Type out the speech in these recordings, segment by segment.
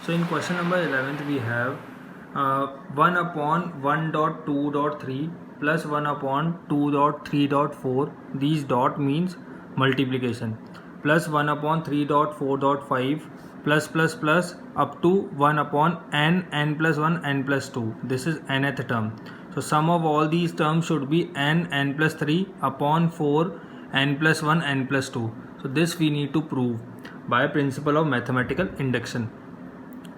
So in question number 11th we have 1 upon 1.2.3 plus 1 upon 2.3.4. These dot means multiplication, plus 1 upon 3.4.5 plus up to 1 upon n plus 1 n plus 2. This is nth term. So sum of all these terms should be n plus 3 upon 4 n plus 1 n plus 2. So this we need to prove by principle of mathematical induction.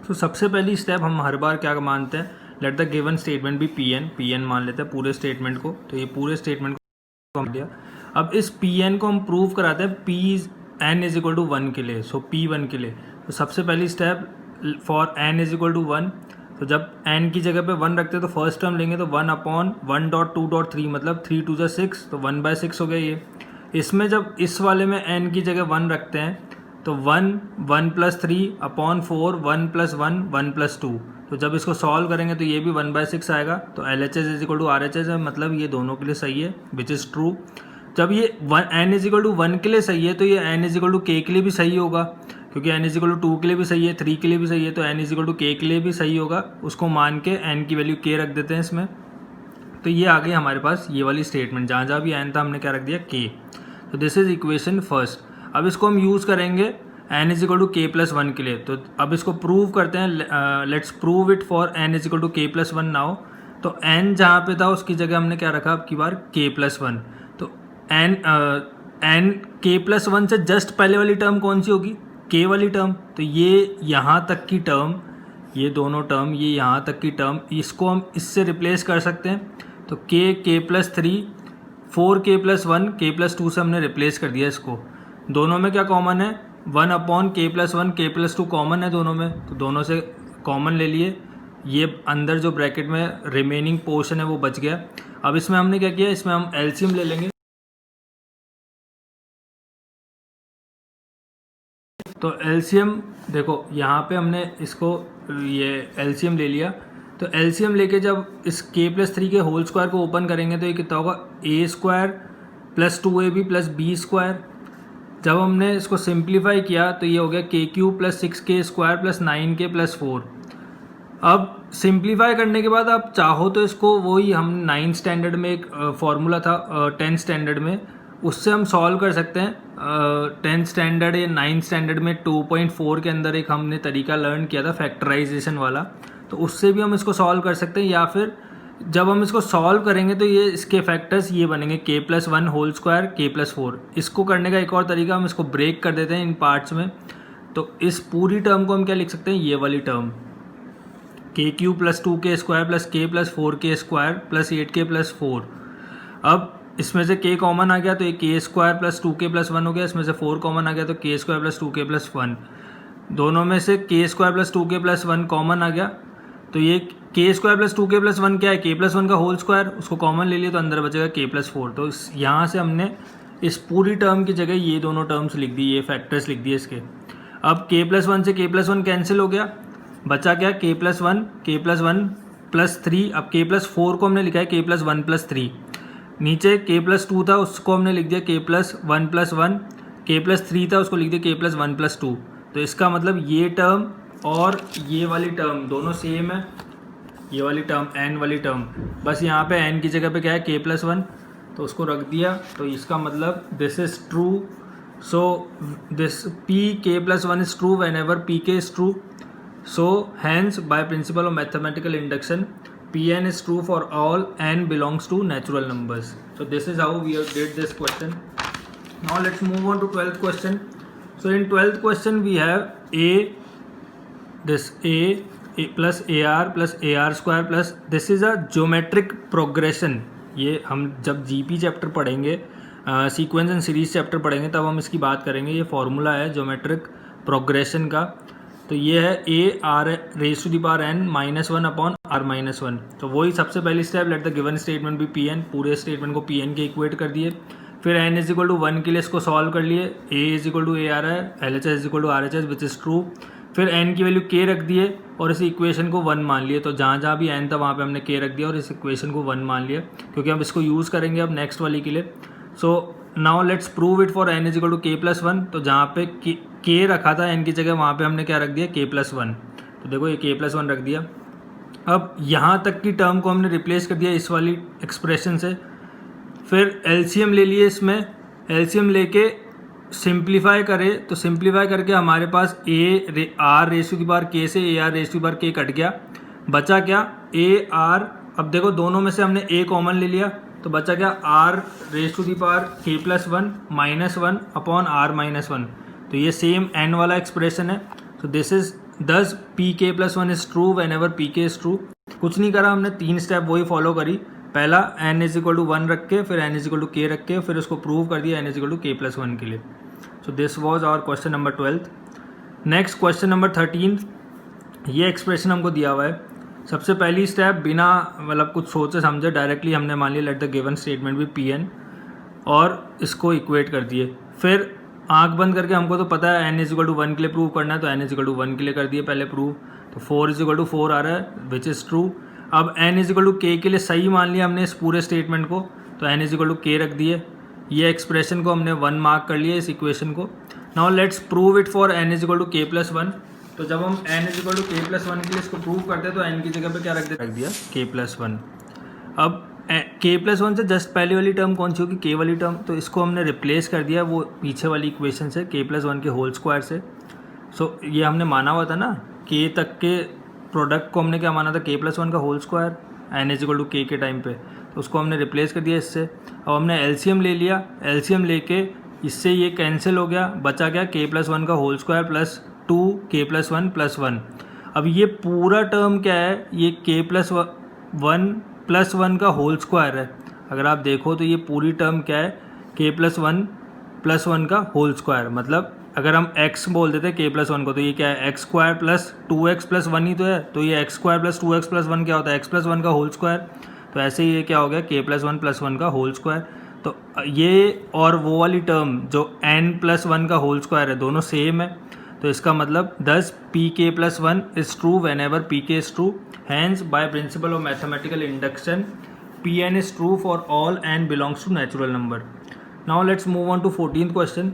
तो सबसे पहली step हम हर बार क्या मानते हैं, late the given statement be P N मान लेते हैं पूरे स्टेटमेंट को. तो ये पूरे स्टेटमेंट को मान लिया. अब इस पी एन को हम प्रूव कराते हैं P N is equal to 1 के लिए. सो पी 1 के लिए तो सबसे पहली step for N is equal to 1. तो जब एन की जगह पे 1 रखते हैं तो फर्स्ट टर्म लेंगे तो 1 अपॉन 1.2.3 मतलब 3 2 6 तो 1/6 हो गया ये. इसमें जब इस वाले में एन की जगह 1 रखते हैं तो 1 प्लस 3 अपॉन 4 1 प्लस 1 1 प्लस 2. तो जब इसको सॉल्व करेंगे तो ये भी 1/6 आएगा. तो L H S is equal to R H S है, मतलब ये दोनों के लिए सही है, विच इज़ ट्रू. जब ये एन इज इक्वल टू 1 के लिए सही है तो ये एन इज इक्वल टू के के लिए भी सही होगा, क्योंकि एन इज इक्वल टू 2 के लिए भी सही है, 3 के लिए भी सही है, तो एन इज इक्वल टू के लिए भी सही होगा. उसको मान के एन की वैल्यू के रख देते हैं इसमें. तो ये आ गई हमारे पास ये वाली स्टेटमेंट, जहाँ जहाँ भी एन था हमने क्या रख दिया के. तो दिस इज इक्वेशन फर्स्ट. अब इसको हम यूज़ करेंगे n is equal to K plus 1 के लिए. तो अब इसको प्रूव करते हैं. Let's prove it for n is equal to K plus 1 now. तो n जहाँ पे था उसकी जगह हमने क्या रखा अब की बार k प्लस 1. तो n k प्लस 1 से जस्ट पहले वाली टर्म कौन सी होगी, k वाली टर्म. तो ये यहाँ तक की टर्म, ये दोनों टर्म, ये यहाँ तक की टर्म, इसको हम इससे रिप्लेस कर सकते हैं. तो k plus 3 4k plus 1 k plus 2 से हमने रिप्लेस कर दिया इसको. दोनों में क्या कॉमन है, 1 upon k plus 1 k plus 2 common है दोनों में. तो दोनों से कॉमन ले लिए. ये अंदर जो ब्रैकेट में रिमेनिंग पोर्शन है वो बच गया. अब इसमें हमने क्या किया, इसमें हम एलसीएम ले लेंगे. तो एलसीएम देखो यहाँ पे हमने इसको ये एलसीएम ले लिया. तो एलसीएम लेके जब इस k प्लस 3 के होल स्क्वायर को ओपन करेंगे तो ये कितना होगा, a square plus 2ab plus B square. जब हमने इसको सिंप्लीफाई किया तो ये हो गया के Q plus 6k square plus 9k plus 4. अब सिंप्लीफाई करने के बाद आप चाहो तो इसको वही हम 9th स्टैंडर्ड में एक फॉर्मूला था 10th स्टैंडर्ड में, उससे हम सॉल्व कर सकते हैं. 10th स्टैंडर्ड या 9th स्टैंडर्ड में 2.4 के अंदर एक हमने तरीका लर्न किया था फैक्टराइजेशन वाला, तो उससे भी हम इसको सॉल्व कर सकते हैं. या फिर जब हम इसको सॉल्व करेंगे तो ये इसके फैक्टर्स ये बनेंगे k plus 1 whole square k plus 4. इसको करने का एक और तरीका, हम इसको ब्रेक कर देते हैं इन पार्ट्स में. तो इस पूरी टर्म को हम क्या लिख सकते हैं, ये वाली term k Q plus 2k square plus k plus 4k square plus 8k plus 4. अब इसमें से k कॉमन आ गया तो ये k square plus 2k plus 1 हो गया. इसमें से 4 कॉमन आ गया तो k square plus 2k plus 1. दोनों में से k square plus 2k plus 1 common आ गया. तो ये k square plus 2k plus 1 क्या है, k प्लस 1 का होल स्क्वायर, उसको कॉमन ले लिया तो अंदर बचेगा k प्लस 4. तो यहाँ से हमने इस पूरी टर्म की जगह ये दोनों टर्म्स लिख दी, ये फैक्टर्स लिख दिए इसके. अब k प्लस 1 से k प्लस 1 कैंसिल हो गया, बचा क्या, k प्लस 1 प्लस 3. अब k प्लस 4 को हमने लिखा है k प्लस 1 प्लस 3. नीचे k प्लस 2 था उसको हमने लिख दिया k plus 1 plus 1. k plus 3 था उसको लिख दिया k प्लस 1 प्लस 2. तो इसका मतलब ये टर्म और ये वाली टर्म दोनों सेम है. ये वाली टर्म n वाली टर्म, बस यहाँ पे n की जगह पे क्या है k प्लस 1, तो उसको रख दिया. तो इसका मतलब this is true. So this p k plus 1 is true whenever p k is true. So hence by principle of mathematical induction pn is true for all n belongs to natural numbers. So this is how we did this question. Now let's move on to 12th question. So in 12th question we have a plus ar plus ar square plus this is a geometric progression. ये हम जब GP chapter पढ़ेंगे, sequence and series chapter पढ़ेंगे, तब हम इसकी बात करेंगे. ये फॉर्मूला है ज्योमेट्रिक प्रोग्रेशन का. तो ये है A R raise to the power n -1 upon r -1. तो वही सबसे पहली step, let the given statement be P N, पूरे स्टेटमेंट को पी एन के इक्वेट कर दिए. फिर n इज इक्वल टू 1 के लिए इसको सॉल्व कर लिए. a is equal to A R है, L H S is equal to R H S which is true. फिर n की वैल्यू k रख दिए और इस इक्वेशन को 1 मान लिए. तो जहाँ जहाँ भी n था वहाँ पे हमने k रख दिया और इस इक्वेशन को 1 मान लिया, क्योंकि हम इसको यूज़ करेंगे अब नेक्स्ट वाली के लिए. So now let's prove it for n is equal to k plus 1. तो जहाँ पे k रखा था n की जगह, वहाँ पे हमने क्या रख दिया, k प्लस 1. तो देखो ये k+1 रख दिया। अब यहाँ तक की टर्म को हमने रिप्लेस कर दिया इस वाली एक्सप्रेशन से। फिर एलसीएम ले लिए, इसमें एलसीएम लेके सिंप्लीफाई करें तो सिंप्लीफाई करके हमारे पास R raise to the power K से A R raise to the power K cut गया, बचा क्या ए आर। अब देखो दोनों में से हमने ए कॉमन ले लिया तो बचा क्या R raise to the power k+1 -1 upon R -1। तो ये सेम एन वाला एक्सप्रेशन है। तो दिस इज दस pk+1 is true whenever pk is true. कुछ नहीं करा हमने, 3 स्टेप वही फॉलो करी। पहला n = 1 रख के, फिर n = k रख के, फिर उसको प्रूव कर दिया n = k+1 के लिए। So this was our question number 12। Next question number 13। ये एक्सप्रेशन हमको दिया हुआ है। सबसे पहली स्टेप बिना मतलब कुछ सोचे समझे डायरेक्टली हमने मान लिया late the given statement be Pn और इसको इक्वेट कर दिए। फिर आंख बंद करके, हमको तो पता है n = 1 के लिए प्रूव करना है तो n = 1 के लिए कर दिए पहले प्रूव। तो 4 = 4 आ रहा है विच इज़ ट्रू। अब n = k के लिए सही मान लिया हमने इस पूरे स्टेटमेंट को, तो n = k रख दिए। ये एक्सप्रेशन को हमने 1 मार्क कर लिया इस इक्वेशन को। Now let's prove it for n = k+1। तो जब हम n = k+1 के लिए इसको प्रूव करते हैं तो n की जगह पे क्या रख दिया k+1। अब k+1 से जस्ट पहले वाली टर्म कौन सी होगी, k वाली टर्म, तो इसको हमने रिप्लेस कर दिया वो पीछे वाली इक्वेशन से k+1 के होल स्क्वायर से। सो ये हमने माना हुआ था ना, k तक के प्रोडक्ट को हमने क्या माना था k+1 का होल स्क्वायर n = k के टाइम पे, तो उसको हमने रिप्लेस कर दिया इससे। अब हमने एलसीएम ले लिया, एलसीएम लेके इससे ये कैंसिल हो गया, बचा गया k+1 का होल स्क्वायर प्लस 2k+1 + 1। अब ये पूरा टर्म क्या है, ये k+1 + 1 का होल स्क्वायर है। अगर आप देखो तो ये पूरी टर्म क्या है k+1 + 1 का होल स्क्वायर। मतलब अगर हम x बोल देते k+1 को तो ये क्या है x² + 2x + 1 ही तो है। तो ये x² + 2x + 1 क्या होता है x+1 का होल स्क्वायर। तो ऐसे ही ये क्या हो गया k+1 + 1 का होल स्क्वायर। तो ये और वो वाली टर्म जो n+1 का होल स्क्वायर है दोनों सेम है। तो इसका मतलब this pk+1 is true whenever pk is true. Hence by principle of mathematical induction Pn is true for all n belongs to natural number. Now let's move on to 14th question.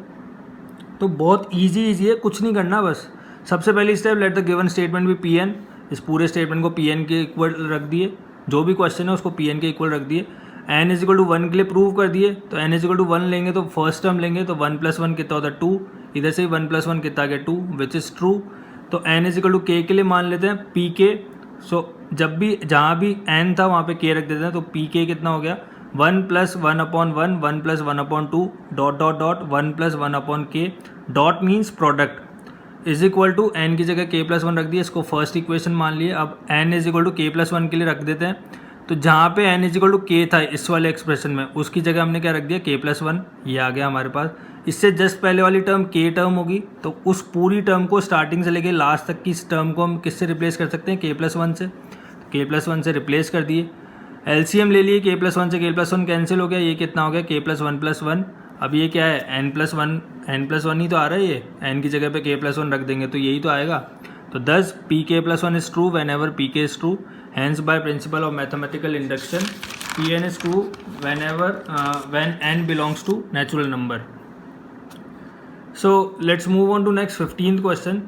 तो बहुत easy है, कुछ नहीं करना, बस सबसे पहली step let the given statement be Pn। इस पूरे स्टेटमेंट को Pn के इक्वल रख दिए, जो भी क्वेश्चन है उसको Pn के इक्वल रख दिए। n = 1 के लिए प्रूव कर दिए, तो n = 1 लेंगे तो फर्स्ट टर्म लेंगे तो 1 + 1 कितना होता है 2, इधर से ही 1 + 1 कितना गया 2 विच इज़ ट्रू। तो n = k के लिए मान लेते हैं pk। सो जब भी जहाँ भी n था वहाँ पे k रख देते हैं, तो pk कितना हो गया 1 + 1/1 1 + 1/2 ... 1 + 1/k dot means product is equal to n की जगह k+1 रख दिया, इसको फर्स्ट इक्वेशन मान लिए। अब n = k+1 के लिए रख देते हैं, तो जहाँ पे n = k था इस वाले एक्सप्रेशन में उसकी जगह हमने क्या रख दिया k+1। ये आ गया हमारे पास। इससे जस्ट पहले वाली टर्म k टर्म होगी, तो उस पूरी टर्म को स्टार्टिंग से लेके लास्ट तक की इस टर्म को हम किससे रिप्लेस कर सकते हैं k+1 से। k+1 से रिप्लेस कर दिए, एलसीएम ले लिए, k+1 से k+1 कैंसिल हो गया, ये कितना हो गया k+1 + 1। अब ये क्या है n+1 ही तो आ रहा है, ये n की जगह पे k+1 रख देंगे तो यही तो आएगा। तो this pk+1 is true whenever pk is true. Hence by principle of mathematical induction Pn is true whenever when n belongs to natural number. So let's move on to next 15th question.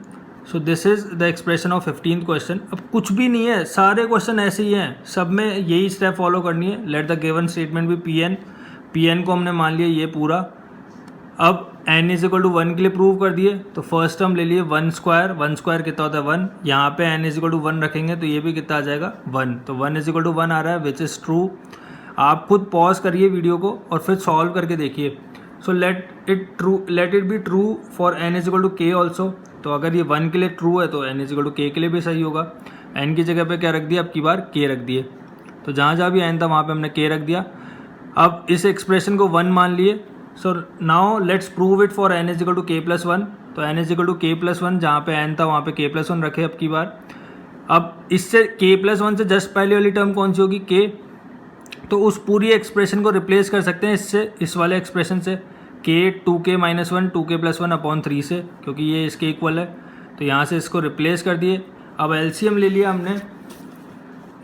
So this is the expression of 15th question. अब कुछ भी नहीं है, सारे question ऐसे ही हैं, सब में यही स्टेप फॉलो करनी है। Let the given statement be Pn को हमने मान लिया ये पूरा। अब n = 1 के लिए प्रूव कर दिए, तो फर्स्ट टर्म ले लिए 1 स्क्वायर कितना होता है 1। यहाँ पे n = 1 रखेंगे तो ये भी कितना आ जाएगा 1। तो 1 = 1 आ रहा है विच इज़ ट्रू। आप खुद पॉज करिए वीडियो को और फिर सॉल्व करके देखिए। So let it be true for n = k also. तो अगर ये 1 के लिए ट्रू है तो n = k के लिए भी सही होगा। n की जगह पे क्या रख दिया, अब की बार k रख दिए, तो जहाँ जहाँ भी n था वहाँ पे हमने k रख दिया। अब इस एक्सप्रेशन को 1 मान लिए। So now let's prove it for n = k+1। तो n = k+1 जहाँ पे n था वहाँ पे k+1 रखे अब की बार। अब इससे k+1 से जस्ट पहले वाली टर्म कौन सी होगी k, तो उस पूरी एक्सप्रेशन को रिप्लेस कर सकते हैं इससे, इस वाले एक्सप्रेशन से k 2k - 1 2k+1/3 से, क्योंकि ये इसके इक्वल है। तो यहाँ से इसको रिप्लेस कर दिए। अब एलसीएम ले लिया हमने,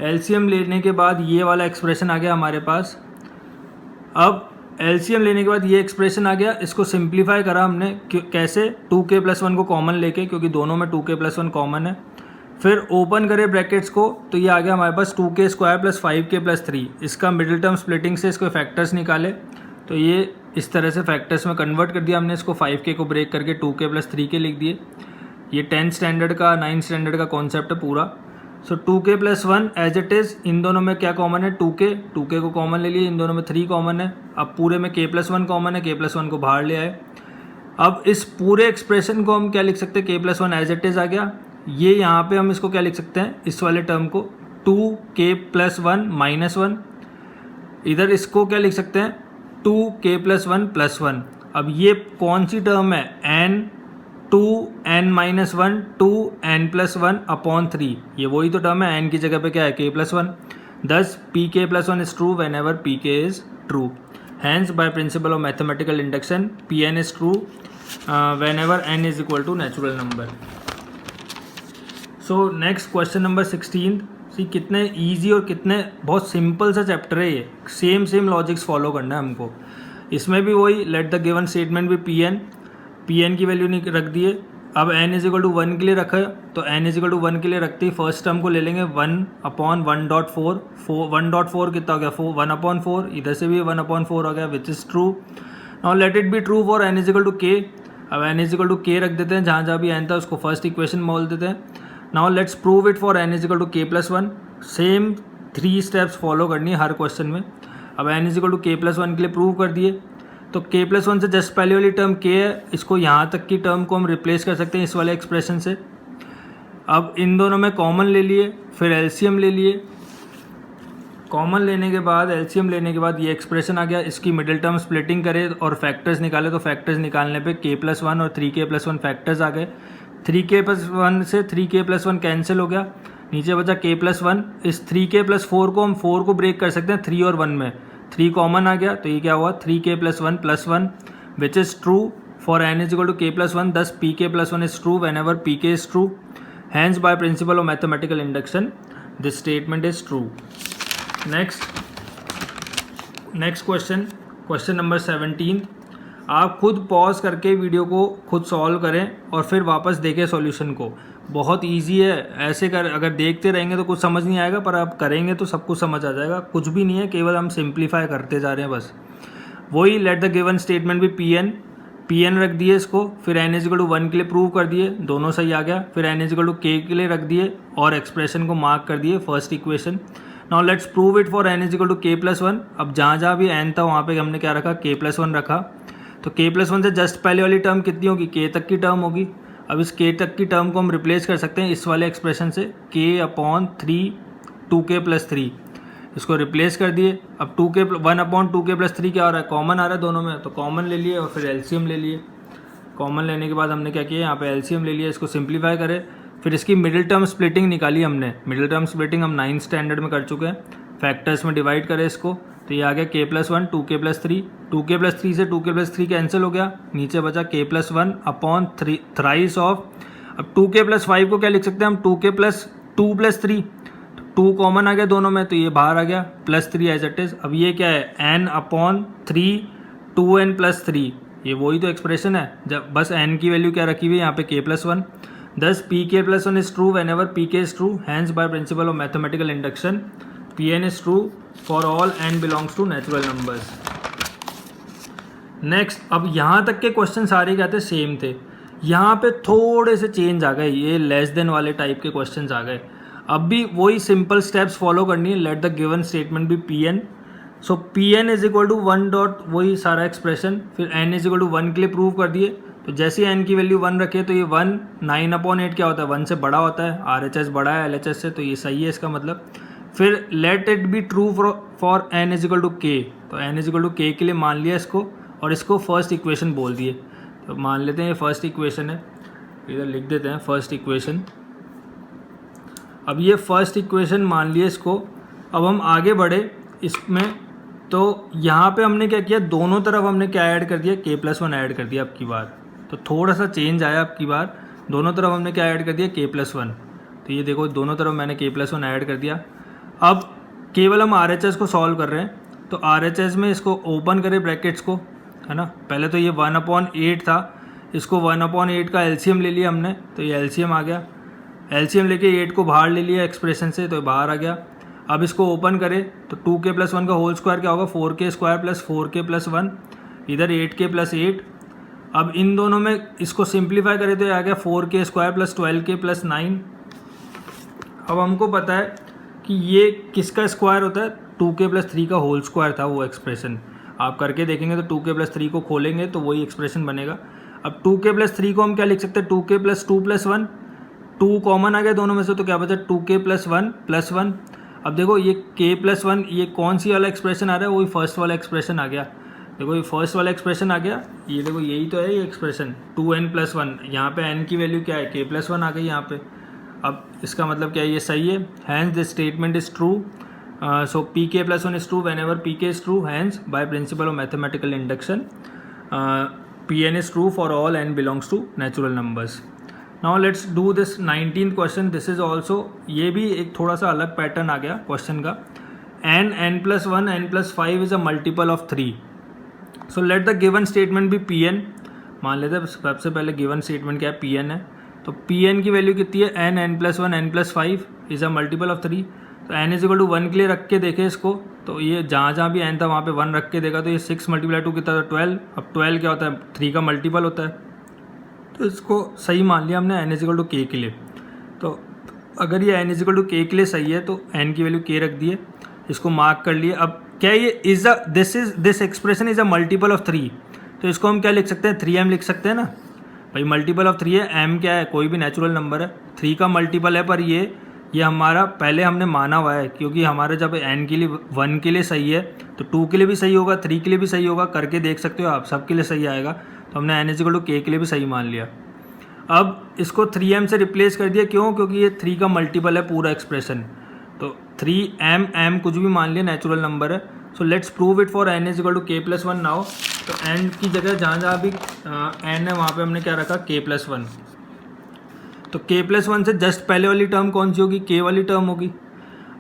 एलसीएम लेने के बाद ये वाला एक्सप्रेशन आ गया हमारे पास। अब एलसीएम लेने के बाद ये एक्सप्रेशन आ गया, इसको सिंप्लीफाई करा हमने कैसे 2k+1 को कॉमन लेके, क्योंकि दोनों में 2k+1 कॉमन है। फिर ओपन करें ब्रैकेट्स को तो ये आ गया हमारे पास 2k² प्लस 5k प्लस 3। इसका मिडिल टर्म स्प्लिटिंग से इसको फैक्टर्स निकाले तो ये इस तरह से फैक्टर्स में कन्वर्ट कर दिया हमने। इसको 5k को ब्रेक करके 2k प्लस 3k लिख दिए। ये 10th स्टैंडर्ड का 9th स्टैंडर्ड का कॉन्सेप्ट है पूरा। So 2k plus 1 as it is, इन दोनों में क्या कॉमन है 2k को कॉमन ले लिए, इन दोनों में 3 कॉमन है। अब पूरे में k प्लस 1 कॉमन है, k प्लस 1 को बाहर ले आए। अब इस पूरे एक्सप्रेशन को हम क्या लिख सकते हैं, k plus 1 as it is आ गया। ये यहाँ पे हम इसको क्या लिख सकते हैं, इस वाले टर्म को 2k प्लस 1 माइनस 1। इधर इसको क्या लिख सकते हैं 2k प्लस 1 प्लस 1। अब ये कौन सी टर्म है, n 2n minus 1 2n plus 1 upon 3। ये वही तो टर्म है, n की जगह पे क्या है k plus 1। This pk plus 1 is true whenever pk is true. Hence by principle of mathematical induction pn is true whenever n is equal to natural number. So next question number 16। See कितने easy और कितने बहुत simple सा chapter है ये। Same logics follow करना है हमको। इसमें भी वही late the given statement be pn की वैल्यू नहीं रख दिए। अब n इज इक्वल टू 1 के लिए रखा है तो n इज इक्वल टू 1 के लिए रखते ही फर्स्ट टर्म को ले लेंगे 1 अपॉन 1.4। 1.4 कितना हो गया 1/4। इधर से भी 1/4 हो गया which is true. Now let it be true for n is equal to k। अब n is equal to k रख देते हैं, जहाँ जहाँ भी n था उसको फर्स्ट इक्वेशन बोल देते हैं। Now let's prove it for n is equal to k plus 1। Same 3 steps follow करनी है हर क्वेश्चन में। अब n is equal to k plus 1 के लिए प्रूव कर दिए तो k प्लस 1 से जस्ट पहले वाली टर्म k है, इसको यहाँ तक की टर्म को हम रिप्लेस कर सकते हैं इस वाले एक्सप्रेशन से। अब इन दोनों में कॉमन ले लिए, फिर एलसीएम ले लिए। कॉमन लेने के बाद एलसीएम लेने के बाद ये एक्सप्रेशन आ गया। इसकी मिडिल टर्म स्प्लिटिंग करे और फैक्टर्स निकाले तो फैक्टर्स निकालने पे k प्लस 1 और 3k प्लस 1 फैक्टर्स आ गए। 3k प्लस 1 से 3k प्लस 1 कैंसिल हो गया, नीचे बचा k प्लस 1। इस 3k प्लस 4 को हम 4 को ब्रेक कर सकते हैं 3 और 1 में। 3 कॉमन आ गया तो ये क्या हुआ 3k plus 1 plus 1 which is true for n is equal to k plus 1। This pk plus 1 is true whenever pk is true. Hence by principle of mathematical induction this statement is true. Next question number 17। आप खुद pause करके video को खुद solve करें और फिर वापस देखें सॉल्यूशन को। बहुत इजी है, ऐसे अगर देखते रहेंगे तो कुछ समझ नहीं आएगा, पर आप करेंगे तो सब कुछ समझ आ जाएगा। कुछ भी नहीं है, केवल हम सिंप्लीफाई करते जा रहे हैं बस। वही late the given statement be pn रख दिए इसको, फिर n इज इक्वल टू 1 के लिए प्रूव कर दिए, दोनों सही आ गया। फिर n is equal to k के लिए रख दिए और एक्सप्रेशन को मार्क कर दिए first equation. Now let's prove it for n is equal to k plus 1। अब जहाँ जहाँ भी n था वहाँ पे हमने क्या रखा k प्लस 1 रखा। तो k प्लस 1 से जस्ट पहले वाली टर्म कितनी होगी, k तक की टर्म होगी। अब इस k तक की टर्म को हम रिप्लेस कर सकते हैं इस वाले एक्सप्रेशन से k अपॉन 3 2k प्लस 3। इसको रिप्लेस कर दिए। अब 1 अपॉन 2k प्लस 3 क्या हो रहा है, कॉमन आ रहा है दोनों में, तो कॉमन ले लिए और फिर एलसीएम ले लिए। कॉमन लेने के बाद हमने क्या किया, यहाँ पे एलसीएम ले लिया, इसको सिंप्लीफाई करें। फिर इसकी मिडिल टर्म स्प्लिटिंग निकाली हमने। मिडिल टर्म स्प्लिटिंग हम 9th स्टैंडर्ड में कर चुके हैं। फैक्टर्स में डिवाइड करें इसको तो ये आ गया k plus 1 2k plus 3। 2k plus 3 से 2k प्लस 3 कैंसिल हो गया, नीचे बचा k plus 1 upon 3 thrice of. अब 2k प्लस 5 को क्या लिख सकते हैं हम 2k प्लस 2 प्लस 3। 2 कॉमन आ गया दोनों में तो ये बाहर आ गया प्लस 3 एज इट इज। अब ये क्या है n अपॉन 3 2n प्लस 3। ये वही तो एक्सप्रेशन है, जब बस n की वैल्यू क्या रखी हुई है यहाँ पे k plus 1। This pk plus 1 is true whenever pk is true. Hence by principle of mathematical induction pn is true for all n belongs to natural numbers. Next, अब यहाँ तक के क्वेश्चन सारे क्या थे, सेम थे। यहाँ पे थोड़े से चेंज आ गए, ये लेस देन वाले टाइप के क्वेश्चंस आ गए। अब भी वही सिंपल स्टेप्स फॉलो करनी है। Let the given statement be pn। So pn is equal to 1 dot वही सारा एक्सप्रेशन, फिर n इज इक्वल टू 1 के लिए प्रूव कर दिए। तो जैसे n की वैल्यू 1 रखे तो ये 1 9/8 क्या होता है, 1 से बड़ा होता है। RHS बड़ा है LHS से, तो ये सही है इसका मतलब। फिर let it be true for n is equal to k। तो n is equal to k के लिए मान लिया इसको और इसको फर्स्ट इक्वेशन बोल दिए। तो मान लेते हैं ये फर्स्ट इक्वेशन है, इधर लिख देते हैं फर्स्ट इक्वेशन। अब ये फर्स्ट इक्वेशन मान लिए इसको। अब हम आगे बढ़े इसमें, तो यहाँ पे हमने क्या किया, दोनों तरफ हमने क्या ऐड कर दिया, k प्लस 1 ऐड कर दिया अब की बार। तो थोड़ा सा चेंज आया अब की बार, दोनों तरफ हमने क्या ऐड कर दिया, k प्लस 1। तो ये देखो दोनों तरफ मैंने k प्लस 1 ऐड कर दिया। अब केवल हम RHS को सॉल्व कर रहे हैं, तो RHS में इसको ओपन करें ब्रैकेट्स को, है ना। पहले तो ये 1/8 था, इसको 1/8 का एलसीएम ले लिया हमने, तो ये एलसीएम आ गया। एलसीएम लेके 8 को बाहर ले लिया एक्सप्रेशन से, तो बाहर आ गया। अब इसको ओपन करें तो 2k + 1 का होल स्क्वायर क्या होगा, 4k² + 4k + 1, इधर 8k + 8। अब इन दोनों में इसको सिंप्लीफाई करें तो ये आ गया 4k² + 12k + 9। अब हमको पता है कि ये किसका स्क्वायर होता है, 2k + 3 का होल स्क्वायर था वो एक्सप्रेशन। आप करके देखेंगे तो 2k + 3 को खोलेंगे तो वही एक्सप्रेशन बनेगा। अब 2k + 3 को हम क्या लिख सकते हैं, 2k + 2 + 1, 2 कॉमन आ गया दोनों में से, तो क्या बचा 2k + 1 + 1। अब देखो ये k + 1, ये कौन सी वाला एक्सप्रेशन आ रहा है, वही फर्स्ट वाला एक्सप्रेशन आ गया। देखो ये फर्स्ट वाला एक्सप्रेशन आ गया, ये देखो यही तो है ये एक्सप्रेशन 2n + 1। यहाँ पे n की वैल्यू क्या है, k + 1 आ गई यहाँ पे। अब इसका मतलब क्या है, ये सही है। Hence this statement is true, so pk + 1 is true whenever pk is true, hence by principle of mathematical induction pn is true for all n belongs to natural numbers. Now let's do this 19th question. This is also, ये भी एक थोड़ा सा अलग pattern आ गया question का। n, n + 1, n + 5 is a multiple of 3. So let the given statement be pn. मान लेते हैं सबसे पहले गिवन स्टेटमेंट क्या है, pn है। तो pn की वैल्यू कितनी है, n, n + 1, n + 5 is a multiple of 3। तो n = 1 के लिए रख के देखें इसको, तो ये जहाँ जहाँ भी n था वहाँ पे 1 रख के देखा तो ये 6 × 2 कितना था, 12। अब 12 क्या होता है, 3 का मल्टीपल होता है, तो इसको सही मान लिया हमने n = k के लिए। तो अगर ये n = k के लिए सही है तो n की वैल्यू k रख दिए, इसको मार्क कर लिए। अब क्या ये this expression is a multiple of 3, तो इसको हम क्या लिख सकते हैं, 3m लिख सकते हैं ना भाई। मल्टीपल ऑफ 3 है, m क्या है, कोई भी नेचुरल नंबर है, 3 का मल्टीपल है। पर ये हमारा पहले हमने माना हुआ है, क्योंकि हमारे जब n के लिए 1 के लिए सही है तो 2 के लिए भी सही होगा, 3 के लिए भी सही होगा, करके देख सकते हो आप, सबके लिए सही आएगा। तो हमने n = k के लिए भी सही मान लिया। अब इसको 3m से रिप्लेस कर दिया, क्यों, क्योंकि ये 3 का मल्टीपल है पूरा एक्सप्रेशन। तो 3m कुछ भी मान लिया, नेचुरल नंबर है। So let's prove it for n = k + 1 now. तो n की जगह जहाँ जहाँ भी n है वहाँ पे हमने क्या रखा, k + 1। तो k + 1 से जस्ट पहले वाली टर्म कौन सी होगी, k वाली टर्म होगी।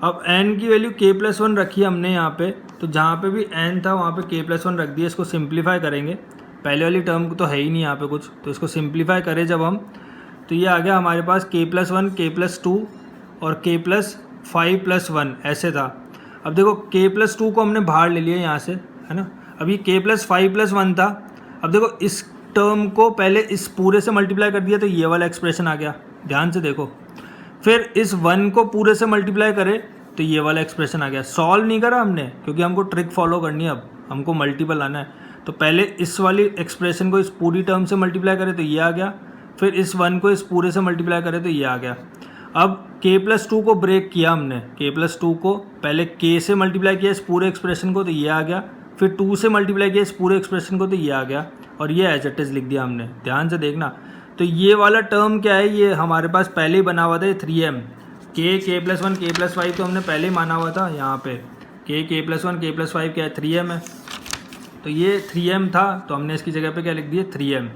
अब n की वैल्यू k + 1 रखी हमने यहाँ पे, तो जहाँ पे भी n था वहाँ पे k + 1 रख दिया। इसको सिंप्लीफाई करेंगे, पहले वाली टर्म तो है ही नहीं यहाँ पे कुछ, तो इसको सिंप्लीफाई करें जब हम, तो ये आ गया हमारे पास k + 1, k + 2 और k + 5 + 1 ऐसे था। अब देखो k + 2 को हमने बाहर ले लिया यहाँ से, है ना। अब ये k + 5 + 1 था। अब देखो इस टर्म को पहले इस पूरे से मल्टीप्लाई कर दिया तो ये वाला एक्सप्रेशन आ गया, ध्यान से देखो। फिर इस 1 को पूरे से मल्टीप्लाई करें तो ये वाला एक्सप्रेशन आ गया। सॉल्व नहीं करा हमने, क्योंकि हमको ट्रिक फॉलो करनी है, अब हमको मल्टीपल आना है। तो पहले इस वाली एक्सप्रेशन को इस पूरी टर्म से मल्टीप्लाई करें तो ये आ गया, फिर इस 1 को इस पूरे से मल्टीप्लाई करें तो ये आ गया। अब k + 2 को ब्रेक किया हमने, k + 2 को पहले k से मल्टीप्लाई किया इस पूरे एक्सप्रेशन को तो ये आ गया, फिर 2 से मल्टीप्लाई किया इस पूरे एक्सप्रेशन को तो ये आ गया, और ये एज इट इज लिख दिया हमने। ध्यान से देखना, तो ये वाला टर्म क्या है, ये हमारे पास पहले ही बना हुआ था, ये 3m। k + 1 k + 5 तो हमने पहले ही माना हुआ था यहाँ पे, k + 1 k + 5 क्या है, 3m है। तो ये 3m था, तो हमने इसकी जगह पे क्या लिख दिए, 3m।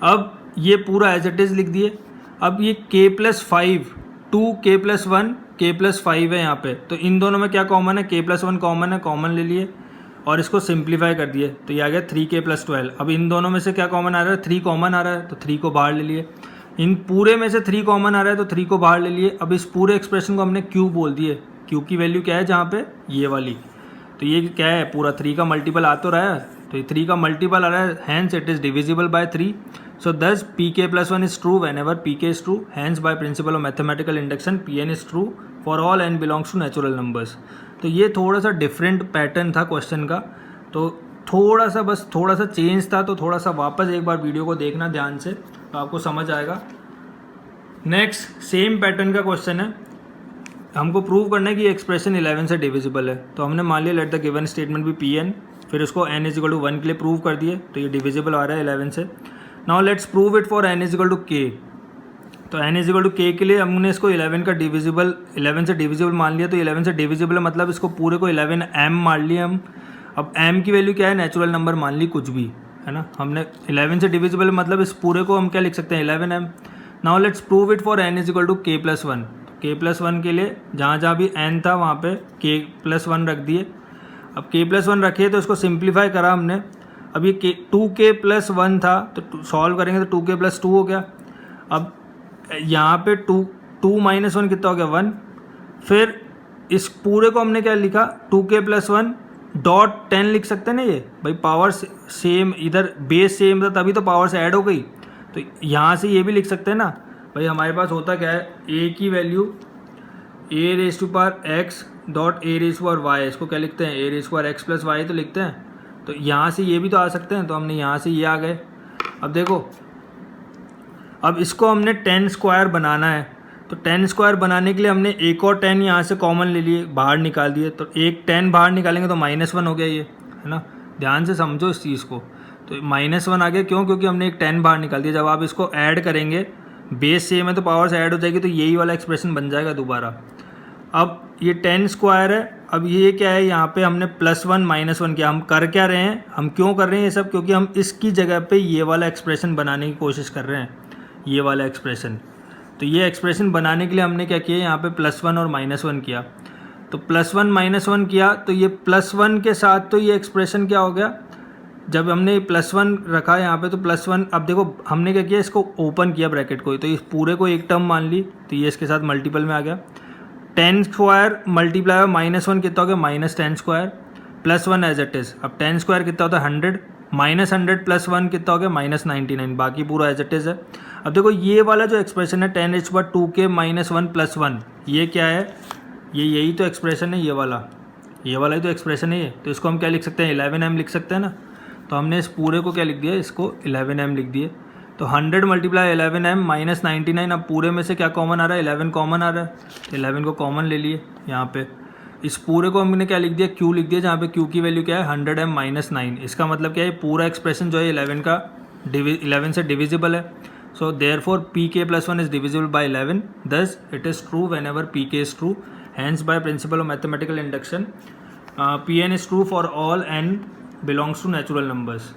अब ये पूरा एज इट इज लिख दिए। अब ये k + 5, 2k + 1 k + 5 है यहाँ पे, तो इन दोनों में क्या कॉमन है, k + 1 कॉमन है, कॉमन ले लिए और इसको सिंप्लीफाई कर दिए तो ये आ गया 3k + 12। अब इन दोनों में से क्या कॉमन आ रहा है, 3 कॉमन आ रहा है, तो 3 को बाहर ले लिए। इन पूरे में से 3 कॉमन आ रहा है तो 3 को बाहर ले लिए। अब इस पूरे एक्सप्रेशन को हमने q बोल दिए, q की वैल्यू क्या है जहाँ पे, ये वाली। तो ये क्या है, पूरा 3 का मल्टीपल आ तो रहा है, तो ये 3 का मल्टीपल आ रहा है, hence it is divisible by 3। So thus pk + 1 is true whenever pk is true, hence by principle of mathematical induction pn is true for all n belongs to natural numbers. तो ये थोड़ा सा different pattern था question का, तो थोड़ा सा change था, तो थोड़ा सा वापस एक बार वीडियो को देखना ध्यान से तो आपको समझ आएगा। नेक्स्ट सेम पैटर्न का क्वेश्चन है, हमको प्रूव करना है कि एक्सप्रेशन 11 से डिविजिबल है। तो हमने मान लिया late the given statement be pn, फिर उसको n = 1 के लिए प्रूव कर दिए, तो ये डिविजिबल आ रहा है 11 से। Now let's prove it for n = k। तो n = k के लिए हमने इसको 11 से डिविजिबल मान लिया, तो 11 से डिविजिबल मतलब इसको पूरे को 11m मान लिया हम। अब m की वैल्यू क्या है, नेचुरल नंबर मान ली कुछ भी, है ना। हमने 11 से डिविजिबल मतलब इस पूरे को हम क्या लिख सकते हैं, 11m। Now let's prove it for n = k + 1। k + 1 के लिए जहाँ जहाँ भी n था वहाँ पे k + 1 रख दिए। अब k + 1 रखे तो इसको सिंप्लीफाई करा हमने। अब ये 2k + 1 था, तो सॉल्व करेंगे तो 2k + 2 हो गया। अब यहाँ पे 2 माइनस 1 कितना हो गया 1। फिर इस पूरे को हमने क्या लिखा 2k प्लस 1 डॉट 10 लिख सकते हैं ना। ये भाई पावर सेम, इधर बेस सेम था तभी तो पावर से ऐड हो गई। तो यहाँ से ये भी लिख सकते हैं ना भाई, हमारे पास होता क्या है a की value a raise to power x dot a raise to power y, इसको क्या लिखते हैं a raise to power x plus y तो लिखते हैं। तो यहाँ से ये भी तो आ सकते हैं, तो हमने यहाँ से ये आ गए। अब देखो, अब इसको हमने 10 स्क्वायर बनाना है, तो 10 स्क्वायर बनाने के लिए हमने एक और 10 यहाँ से कॉमन ले लिए, बाहर निकाल दिए। तो एक 10 बाहर निकालेंगे तो -1 हो गया ये, है ना। ध्यान से समझो इस चीज़ को। तो -1 आ गया, क्यों? क्योंकि हमने एक 10 बाहर निकाल दिया। जब आप इसको ऐड करेंगे, बेस सेम है तो पावर से ऐड हो जाएगी, तो यही वाला एक्सप्रेशन बन जाएगा दोबारा। अब ये 10 स्क्वायर है, अब ये क्या है, यहाँ पे हमने +1 -1 किया। हम कर क्या रहे हैं, हम क्यों कर रहे हैं ये सब? क्योंकि हम इसकी जगह पे ये वाला एक्सप्रेशन बनाने की कोशिश कर रहे हैं, ये वाला एक्सप्रेशन। तो ये एक्सप्रेशन बनाने के लिए हमने क्या किया, यहाँ पे +1 और -1 किया। तो +1 -1 किया, तो ये +1 के साथ तो ये एक्सप्रेशन क्या हो गया, जब हमने +1 रखा यहाँ पे तो +1, अब देखो हमने क्या किया, इसको ओपन किया ब्रैकेट को, तो इस पूरे को एक टर्म मान ली, तो ये इसके साथ मल्टीपल में आ गया। 10 स्क्वायर मल्टीप्लाई -1 कितना हो गया -10 स्क्वायर +1 एज इट इज़। अब 10 स्क्वायर कितना होता है 100, -100 + 1 कितना हो गया -99, बाकी पूरा एज इट इज़ है। अब देखो ये वाला जो एक्सप्रेशन है 10⁻²k -1 + 1, ये क्या है, ये यही तो एक्सप्रेशन है, ये वाला ही तो एक्सप्रेशन है ये। तो इसको हम क्या लिख सकते हैं 11m लिख सकते हैं ना। तो हमने इस पूरे को क्या लिख दिया, इसको 11m लिख दिए। तो 100 × 11m -99, अब पूरे में से क्या कॉमन आ रहा है 11 कॉमन आ रहा है, तो 11 को कॉमन ले लिए यहाँ पे। इस पूरे को हमने क्या लिख दिया q लिख दिया, जहाँ पे q की वैल्यू क्या है 100m -9। इसका मतलब क्या है, पूरा एक्सप्रेशन जो है 11 से डिविजिबल है। So therefore pk + 1 is divisible by 11. Thus it is true whenever pk is true. Hence by principle of mathematical induction, pn is true for all n belongs to natural numbers.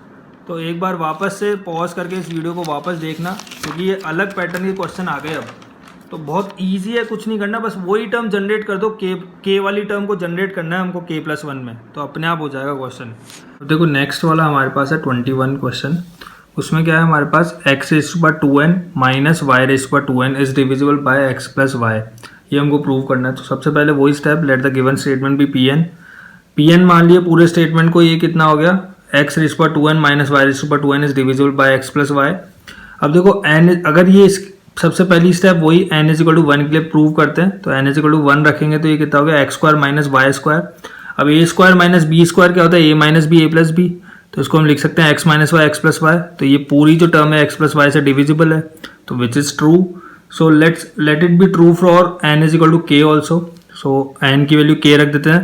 तो एक बार वापस से pause करके इस video को वापस देखना, क्योंकि ये अलग पैटर्न के क्वेश्चन आ गए अब। तो बहुत ईजी है, कुछ नहीं करना, बस वही टर्म जनरेट कर दो, k वाली टर्म को जनरेट करना है हमको k + 1 में, तो अपने आप हो जाएगा क्वेश्चन। देखो नेक्स्ट वाला हमारे पास है 21 क्वेश्चन। उसमें क्या है हमारे पास x⁻2n - y⁻2n is divisible bye x + y, ये हमको प्रूव करना है। तो सबसे पहले वही step, let the given statement be pn मान लिए पूरे स्टेटमेंट को, ये कितना हो गया x⁻2n - y⁻2n is divisible bye x + y। अब देखो n, अगर ये सबसे पहली स्टेप वही n = 1 के लिए प्रूव करते हैं, तो n = 1 रखेंगे तो ये कितना हो गया x² - y²। अब a² - b² क्या होता है, a - b a + b, तो इसको हम लिख सकते हैं x - y x + y। तो ये पूरी जो टर्म है x + y से डिविजिबल है, तो which is true. So let it be true for n = k also. So n की वैल्यू k रख देते हैं,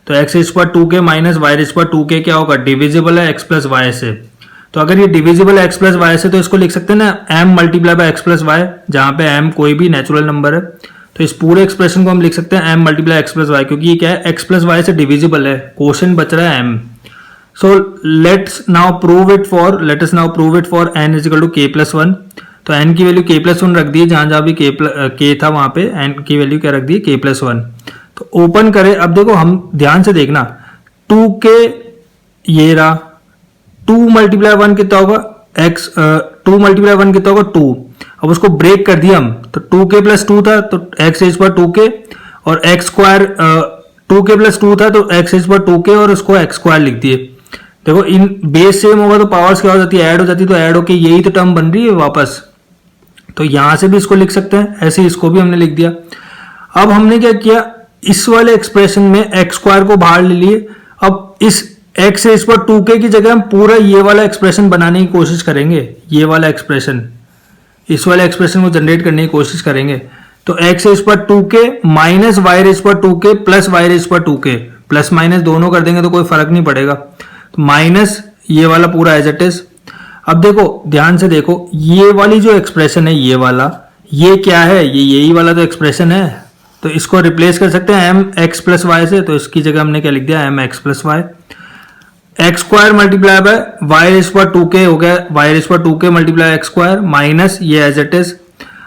तो x⁻2k - y⁻2k क्या होगा, डिविजिबल है x + y से। तो अगर ये डिविजिबल है x + y से, तो इसको लिख सकते हैं ना m × x + y, जहाँ पे m कोई भी नेचुरल नंबर है। तो इस पूरे एक्सप्रेशन को हम लिख सकते हैं m × x + y, क्योंकि ये क्या है x + y से डिविजिबल है, क्वोशिएंट बच रहा है m। So let us now prove it for n = k + 1। तो n की वैल्यू k + 1 रख दी, जहां भी k था वहां पे n की वैल्यू क्या रख दी k + 1। तो ओपन करें, अब देखो हम ध्यान से देखना, 2k ये रहा, 2 × 1 कितना होगा 2 × 1 कितना होगा 2। अब उसको ब्रेक कर दिया हम, तो 2k + 2 था तो x⁻2k, और x² 2k + 2 था तो x⁻2k, और उसको x² लिख दिए। देखो इन बेस सेम होगा तो पावर्स क्या हो जाती है, ऐड हो जाती है, तो ऐड होके यही तो टर्म बन रही है वापस। तो यहां से भी इसको लिख सकते हैं, ऐसे इसको भी हमने लिख दिया। अब हमने क्या किया, इस वाले एक्सप्रेशन में x² को बाहर ले लिए। अब इस x⁻2k की जगह हम पूरा ये वाला एक्सप्रेशन बनाने की कोशिश करेंगे, ये वाला एक्सप्रेशन, इस वाले एक्सप्रेशन को जनरेट करने की कोशिश करेंगे। तो x⁻2k - y⁻2k + y⁻2k, plus minus दोनों कर देंगे तो कोई फर्क नहीं पड़ेगा, तो माइनस ये वाला पूरा एज इट इज। अब देखो ध्यान से देखो, ये वाली जो एक्सप्रेशन है ये वाला, ये क्या है, ये यही वाला तो एक्सप्रेशन है। तो इसको रिप्लेस कर सकते हैं mx + y से, तो इसकी जगह हमने क्या लिख दिया mx + y। x² × y⁻2k हो गया, y⁻2k × x² माइनस ये एज इट इज।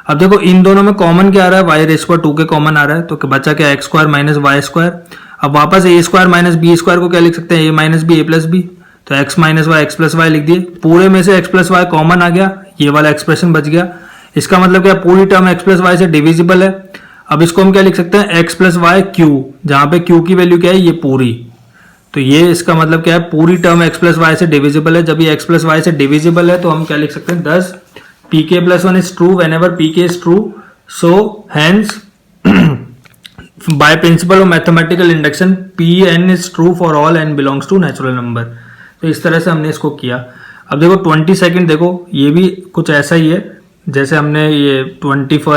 अब देखो इन दोनों में कॉमन क्या आ रहा है, y⁻2k कॉमन आ रहा है, तो बचा क्या x² - y²। अब वापस a² - b² को क्या लिख सकते हैं, a - b a + b, तो x - y x + y लिख दिए। पूरे में से x + y कॉमन आ गया, ये वाला एक्सप्रेशन बच गया। इसका मतलब क्या, पूरी टर्म x प्लस वाई से डिविजिबल है। अब इसको हम क्या लिख सकते हैं, x प्लस वाई क्यू, जहां पे q की वैल्यू क्या है, ये पूरी। तो ये इसका मतलब क्या है, पूरी टर्म x प्लस वाई से डिविजिबल है। जब ये x प्लस वाई से डिविजिबल है तो हम क्या लिख सकते हैं, thus pk plus one is true whenever pk is true, so hence by principle of mathematical induction pn is true for all n belongs to natural number। तो इस तरह से हमने इसको किया। अब देखो 22 देखो, ये भी कुछ ऐसा ही है जैसे हमने ये 20th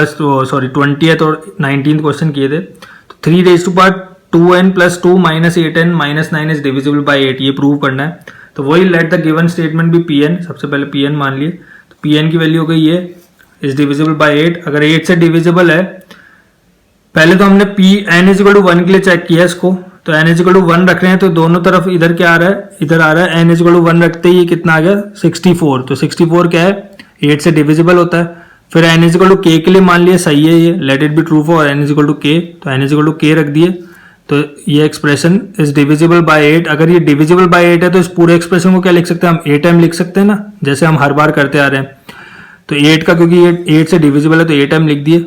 और 19th क्वेश्चन किए थे। तो 3 raised to power 2n plus 2 minus 8n minus 9 is divisible by 8, ये प्रूव करना है। तो वही late the given statement be pn, सबसे पहले pn मान लिए। तो pn की वैल्यू हो गई ये इज डिविजिबल बाय 8। अगर 8 से डिविजिबल है, पहले तो हमने n इज इक्वल टू 1 के लिए चेक किया इसको। तो n इज इक्वल टू 1 रख रहे हैं तो दोनों तरफ इधर क्या आ रहा है, इधर आ रहा है। n इज इक्वल टू 1 रखते ही कितना आ गया, 64। तो 64 क्या है, 8 से डिविजिबल होता है। फिर n is equal to k के लिए मान लिया, सही है ये, let it be true for n is equal to k। तो n is equal to k रख दिए। तो ये एक्सप्रेशन इज डिविजिबल बाय 8। अगर ये डिविजिबल बाय 8 है तो इस पूरे एक्सप्रेशन को क्या लिख सकते हैं हम, 8m लिख सकते हैं ना, जैसे हम हर बार करते आ रहे हैं। तो 8 का क्योंकि ये 8 से डिविजिबल है तो 8m लिख दिए।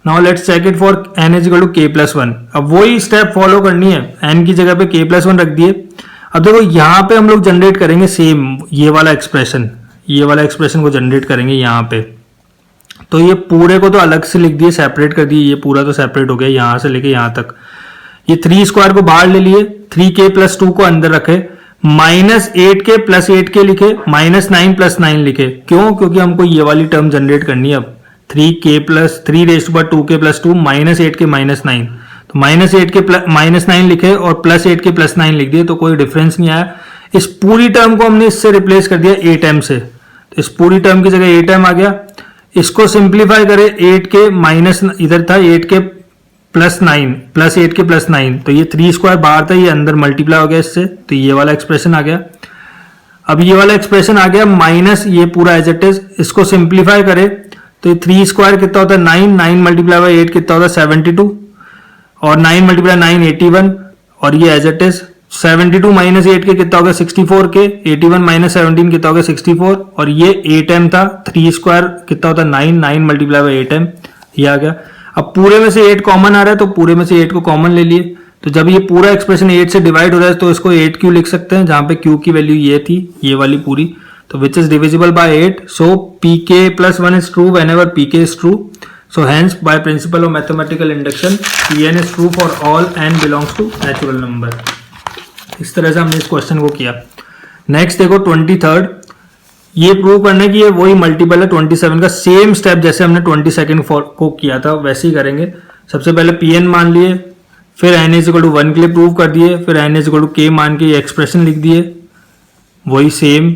Now let's check it for n is equal to k plus 1। अब वही स्टेप फॉलो करनी है, n की जगह पे k प्लस 1 रख दिए। अब देखो यहाँ पे हम लोग जनरेट करेंगे सेम ये वाला एक्सप्रेशन, ये वाला एक्सप्रेशन को जनरेट करेंगे यहाँ पे। तो ये पूरे को तो अलग से लिख दिए, सेपरेट कर दिए, ये पूरा तो सेपरेट हो गया यहाँ से लेके यहाँ तक। ये 3 स्क्वायर को बाहर ले लिए, 3k प्लस 2 को अंदर रखे, माइनस 8k प्लस 8k लिखे, माइनस 9 प्लस 9 लिखे। क्यों, क्योंकि हमको ये वाली टर्म जनरेट करनी है। अब 3k plus 3 raise to power 2k plus 2 minus 8k minus 9, तो माइनस 8k माइनस 9 लिखे और प्लस 8k प्लस 9 लिख दिए, तो कोई डिफरेंस नहीं आया। इस पूरी टर्म को हमने इससे रिप्लेस कर दिया 8m से। तो इस पूरी टर्म की जगह 8m आ गया। इसको सिंप्लीफाई करें, 8k माइनस इधर था 8k plus 9 plus 8k plus 9, तो ये 3 स्क्वायर बाहर था, ये अंदर मल्टीप्लाई हो गया इससे, तो ये वाला एक्सप्रेशन आ गया। अब ये वाला एक्सप्रेशन आ गया माइनस ये पूरा एज इट इज। इसको सिंप्लीफाई करें तो ये 3 स्क्वायर कितना होता है 9, 9 मल्टीप्लाई बाय 8 कितना होता है 72, और 9 मल्टीप्लाई 9 81, और ये एज इट इज 72 माइनस 8 के कितना होगा 64 के, 81 माइनस 17 कितना होगा 64, और ये 8m था। 3 स्क्वायर कितना होता है 9, 9 मल्टीप्लाई बाय 8m, ये आ गया। अब पूरे में से 8 कॉमन आ रहा है तो पूरे में से 8 को कॉमन ले लिए। तो जब ये पूरा एक्सप्रेशन 8 से डिवाइड हो रहा है तो इसको 8q लिख सकते हैं, जहां पे q की वैल्यू ये थी, ये वाली पूरी। तो which is divisible by 8, so pk plus 1 is true whenever pk is true, so hence by principle of mathematical induction pn is true for all n belongs to natural number. इस तरह से हमने इस क्वेश्चन को किया। Next देखो 23rd, ये prove करने की ये वही मल्टीपल है 27 का, सेम स्टेप जैसे हमने 22nd को किया था वैसे ही करेंगे। सबसे पहले pn मान लिए, फिर n इज इक्वल टू 1 के लिए प्रूव कर दिए, फिर n is equal to k मान के ये एक्सप्रेशन लिख दिए वही सेम।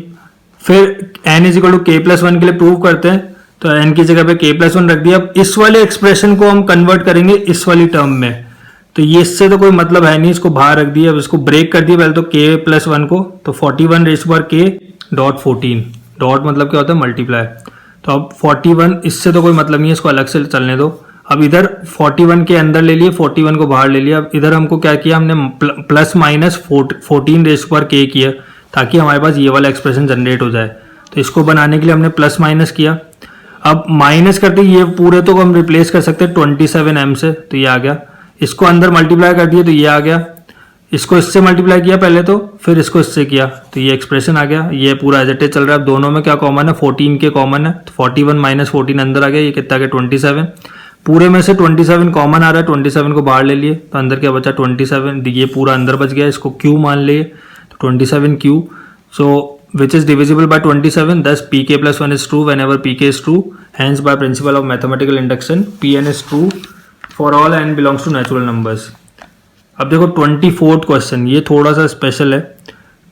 फिर n is equal to k plus 1 के लिए प्रूव करते हैं, तो n की जगह पे k प्लस 1 रख दिया। अब इस वाले एक्सप्रेशन को हम कन्वर्ट करेंगे इस वाली टर्म में, तो ये इससे तो कोई मतलब है नहीं, इसको बाहर रख दिया। अब इसको ब्रेक कर दिया पहले तो k प्लस 1 को, तो 41 raise to power k dot 14, dot मतलब क्या होता है मल्टीप्लाई। तो अब 41, इससे तो कोई मतलब नहीं है, इसको अलग से चलने दो। अब इधर 41 के अंदर ले लिए, 41 को बाहर ले लिया। अब इधर हमको क्या किया, हमने plus minus 14 raise to power k किया, ताकि हमारे पास ये वाला एक्सप्रेशन जनरेट हो जाए। तो इसको बनाने के लिए हमने प्लस माइनस किया। अब माइनस करते ये पूरे तो हम रिप्लेस कर सकते हैं 27m से, तो ये आ गया। इसको अंदर मल्टीप्लाई कर दिया तो ये आ गया। इसको इससे मल्टीप्लाई किया पहले तो, फिर इसको इससे किया तो ये एक्सप्रेशन आ गया। ये पूरा एज इट इज चल रहा है। अब दोनों में क्या कॉमन है, 14 के कॉमन है, तो 41 माइनस 14 अंदर आ गया, ये कितना आ गया 27। पूरे में से 27 कॉमन आ रहा है, 27 को बाहर ले लिए तो अंदर क्या बचा 27, ये पूरा अंदर बच गया। इसको q मान लिए तो 27q, so which is divisible bye 27, thus pk plus 1 is true whenever pk is true, hence by principle of mathematical induction pn is true for all n belongs to natural numbers। अब देखो 24th question, ये थोड़ा सा special है।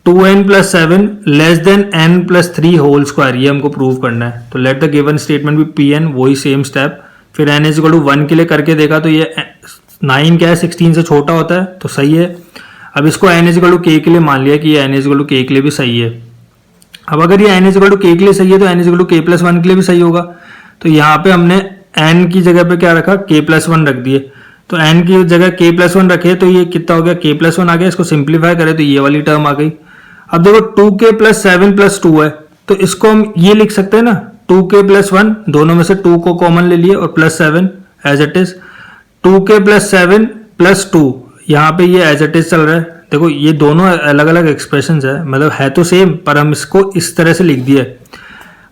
2n plus 7 less than n plus 3 whole square, ये हमको prove करना है। तो let the given statement be pn, वही सेम स्टेप। फिर n इज इक्वल टू 1 के लिए करके देखा तो ये 9 क्या है 16 से छोटा होता है, तो सही है। अब इसको n is equal to k के लिए मान लिया कि ये n is equal to k के लिए भी सही है। अब अगर ये n is equal to k के लिए सही है तो n is equal to k plus 1 के लिए भी सही होगा। तो यहाँ पे हमने n की जगह पे क्या रखा, k प्लस 1 रख दिए। तो n की जगह k प्लस 1 रखे तो ये कितना हो गया, k प्लस 1 आ गया। इसको सिंप्लीफाई करें तो ये वाली टर्म आ गई। अब देखो 2k प्लस 7 प्लस 2 है, तो इसको हम ये लिख सकते हैं ना, 2k प्लस 1, दोनों में से 2 को कॉमन ले लिए और plus 7 as it is, 2k plus 7 plus 2, यहाँ पे ये एज इट इज चल रहा है। देखो ये दोनों अलग अलग एक्सप्रेशंस है, मतलब है तो सेम पर हम इसको इस तरह से लिख दिया।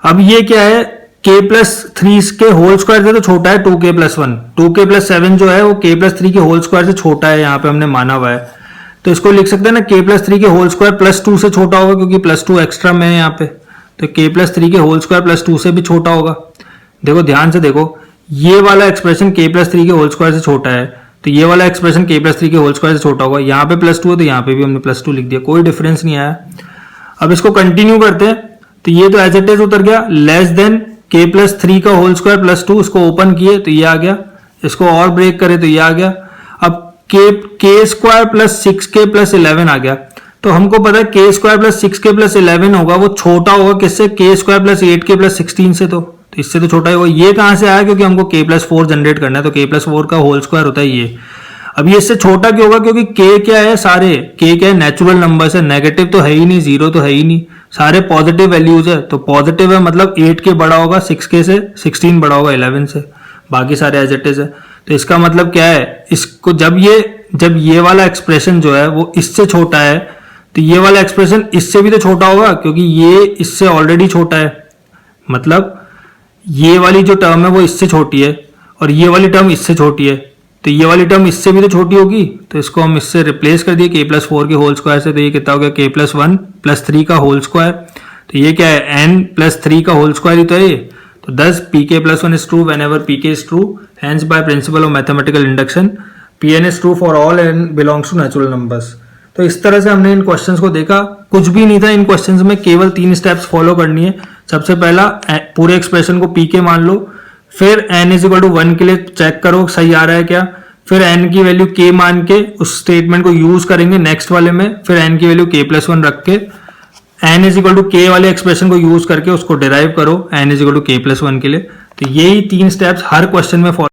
अब ये क्या है, k प्लस 3 के होल स्क्वायर से तो छोटा है 2k प्लस 1, 2k प्लस 7 जो है वो k प्लस 3 के होल स्क्वायर से छोटा है, यहाँ पे हमने माना हुआ है। तो इसको लिख सकते हैं ना, k प्लस 3 के होल स्क्वायर प्लस 2 से छोटा होगा, क्योंकि प्लस 2 एक्स्ट्रा में है यहाँ पे, तो k प्लस 3 के होल स्क्वायर प्लस 2 से भी छोटा होगा। देखो ध्यान से देखो, ये वाला एक्सप्रेशन k प्लस 3 के होल स्क्वायर से छोटा है, तो ये वाला एक्सप्रेशन k प्लस 3 के होल स्क्वायर से छोटा होगा। यहाँ पे प्लस 2 है तो यहाँ पे भी हमने प्लस 2 लिख दिया, कोई डिफरेंस नहीं आया। अब इसको कंटिन्यू करते हैं, तो ये तो एज इट इज उतर गया, लेस देन k प्लस 3 का होल स्क्वायर प्लस 2, इसको ओपन किए तो ये आ गया, इसको और ब्रेक करे तो ये आ गया। अब k square plus 6k plus 11 आ गया, तो हमको पता है k square plus 6k plus 11 होगा, वो छोटा होगा किससे, k square plus 8k plus 16 से, तो इससे तो छोटा ही होगा। ये कहां से आया, क्योंकि हमको k प्लस 4 जनरेट करना है, तो k प्लस 4 का होल स्क्वायर होता है ये। अब ये इससे छोटा क्यों होगा, क्योंकि k क्या है, सारे k क्या है, नेचुरल नंबर्स है, नेगेटिव तो है ही नहीं, जीरो तो है ही नहीं, सारे पॉजिटिव वैल्यूज है, तो पॉजिटिव है मतलब 8k बड़ा होगा 6k से, 16 बड़ा होगा 11 से, बाकी सारे एज इट इज है। तो इसका मतलब क्या है, इसको जब ये वाला एक्सप्रेशन जो है वो इससे छोटा है, तो ये वाला एक्सप्रेशन इससे भी तो छोटा होगा, क्योंकि ये इससे ऑलरेडी छोटा है, मतलब ये वाली जो टर्म है वो इससे छोटी है और ये वाली टर्म इससे छोटी है, तो ये वाली टर्म इससे भी तो छोटी होगी, तो इसको हम इससे रिप्लेस कर दिए k प्लस 4 के होल स्क्वायर से, तो ये कितना हो गया, k प्लस 1 प्लस 3 का होल स्क्वायर, तो ये क्या है, n प्लस 3 का होल स्क्वायर ही तो है ये। तो thus pk plus 1 is true whenever pk is true, hence by principle of mathematical induction pn is true for all n belongs to natural numbers। तो इस तरह से हमने इन क्वेश्चंस को देखा, कुछ भी नहीं था इन क्वेश्चंस में, केवल 3 स्टेप्स फॉलो करनी है। सबसे पहला पूरे एक्सप्रेशन को pk मान लो, फिर n इज इक्वल टू 1 के लिए चेक करो सही आ रहा है क्या, फिर n की वैल्यू k मान के उस स्टेटमेंट को यूज करेंगे नेक्स्ट वाले में, फिर n की वैल्यू k प्लस 1 रख के n is equal to k वाले एक्सप्रेशन को यूज करके उसको डिराइव करो n is equal to k plus 1 के लिए। तो यही 3 स्टेप्स हर क्वेश्चन में फॉलो